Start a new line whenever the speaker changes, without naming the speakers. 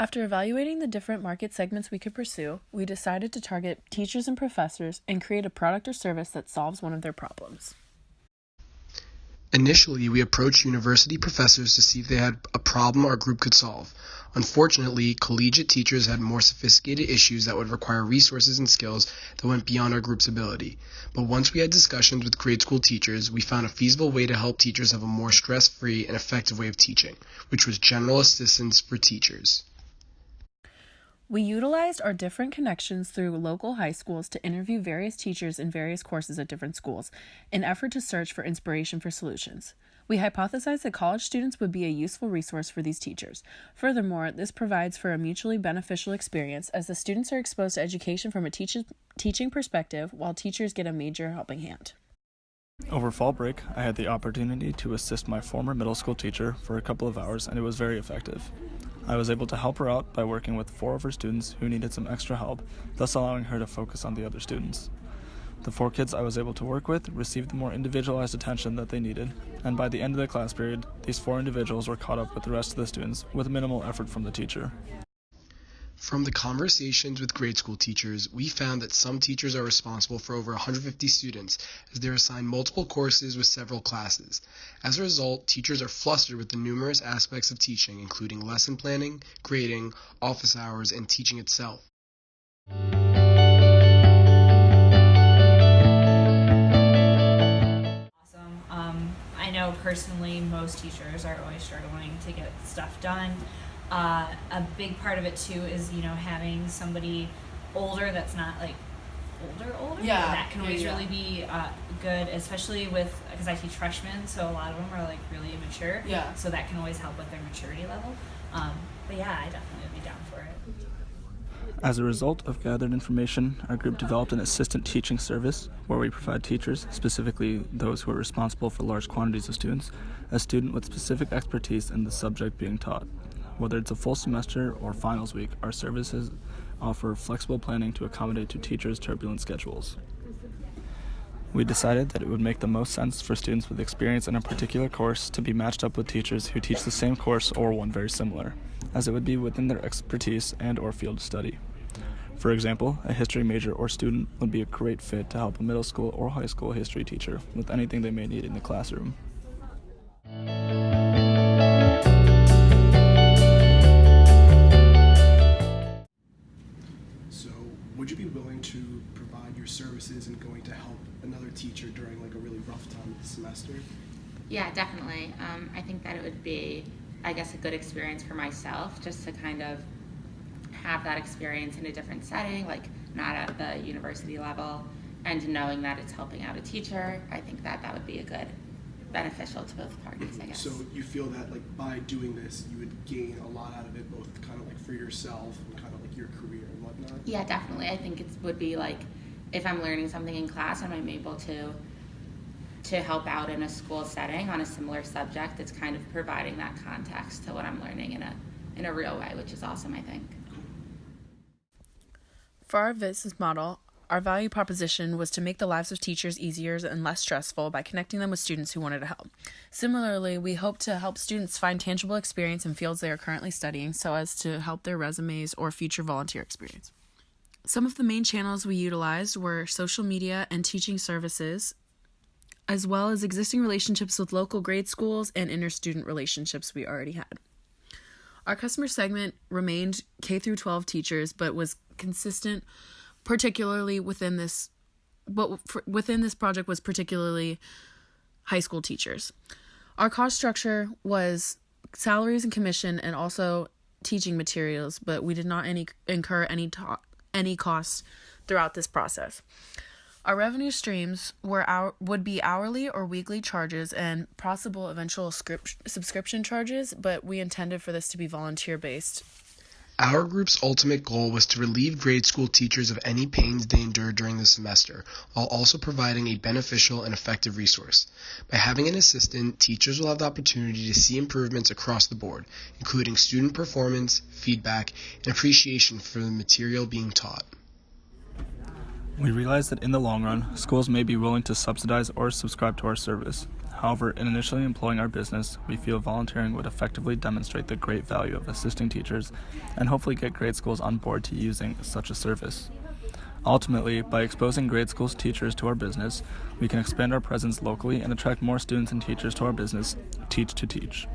After evaluating the different market segments we could pursue, we decided to target teachers and professors and create a product or service that solves one of their problems.
Initially, we approached university professors to see if they had a problem our group could solve. Unfortunately, collegiate teachers had more sophisticated issues that would require resources and skills that went beyond our group's ability. But once we had discussions with grade school teachers, we found a feasible way to help teachers have a more stress-free and effective way of teaching, which was general assistance for teachers.
We utilized our different connections through local high schools to interview various teachers in various courses at different schools, in an effort to search for inspiration for solutions. We hypothesized that college students would be a useful resource for these teachers. Furthermore, this provides for a mutually beneficial experience as the students are exposed to education from a teaching perspective, while teachers get a major helping hand.
Over fall break, I had the opportunity to assist my former middle school teacher for a couple of hours, and it was very effective. I was able to help her out by working with 4 of her students who needed some extra help, thus allowing her to focus on the other students. The 4 kids I was able to work with received the more individualized attention that they needed, and by the end of the class period, these 4 individuals were caught up with the rest of the students with minimal effort from the teacher.
From the conversations with grade school teachers, we found that some teachers are responsible for over 150 students as they're assigned multiple courses with several classes. As a result, teachers are flustered with the numerous aspects of teaching, including lesson planning, grading, office hours, and teaching itself.
I know personally most teachers are always struggling to get stuff done. A big part of it too is, having somebody older that's not like older.
Yeah.
That can always really be good, especially because I teach freshmen, so a lot of them are like really immature.
Yeah.
So that can always help with their maturity level. But yeah, I definitely would be down for it.
As a result of gathered information, our group developed an assistant teaching service where we provide teachers, specifically those who are responsible for large quantities of students, a student with specific expertise in the subject being taught. Whether it's a full semester or finals week, our services offer flexible planning to accommodate to teachers' turbulent schedules. We decided that it would make the most sense for students with experience in a particular course to be matched up with teachers who teach the same course or one very similar, as it would be within their expertise and or field of study. For example, a history major or student would be a great fit to help a middle school or high school history teacher with anything they may need in the classroom.
So, would you be willing to provide your services and going to help another teacher during like a really rough time of the semester?
Yeah, definitely. I think that it would be, a good experience for myself just to kind of have that experience in a different setting, like not at the university level, and knowing that it's helping out a teacher. I think that would be a good beneficial to both parties, I guess.
So you feel that like by doing this, you would gain a lot out of it, both kind of like for yourself and kind of like your career and whatnot?
Yeah, definitely. I think it would be like if I'm learning something in class and I'm able to help out in a school setting on a similar subject, it's kind of providing that context to what I'm learning in a real way, which is awesome, I think.
For our business model, our value proposition was to make the lives of teachers easier and less stressful by connecting them with students who wanted to help. Similarly, we hope to help students find tangible experience in fields they are currently studying so as to help their resumes or future volunteer experience. Some of the main channels we utilized were social media and teaching services, as well as existing relationships with local grade schools and inter-student relationships we already had. Our customer segment remained K through 12 teachers, but was consistent, particularly within this project was particularly high school teachers. Our cost structure was salaries and commission and also teaching materials, but we did not incur any costs throughout this process. Our revenue streams would be hourly or weekly charges and possible eventual subscription charges, but we intended for this to be volunteer-based.
Our group's ultimate goal was to relieve grade school teachers of any pains they endured during the semester, while also providing a beneficial and effective resource. By having an assistant, teachers will have the opportunity to see improvements across the board, including student performance, feedback, and appreciation for the material being taught.
We realize that in the long run, schools may be willing to subsidize or subscribe to our service. However, in initially employing our business, we feel volunteering would effectively demonstrate the great value of assisting teachers and hopefully get grade schools on board to using such a service. Ultimately, by exposing grade schools teachers to our business, we can expand our presence locally and attract more students and teachers to our business, Teach to Teach.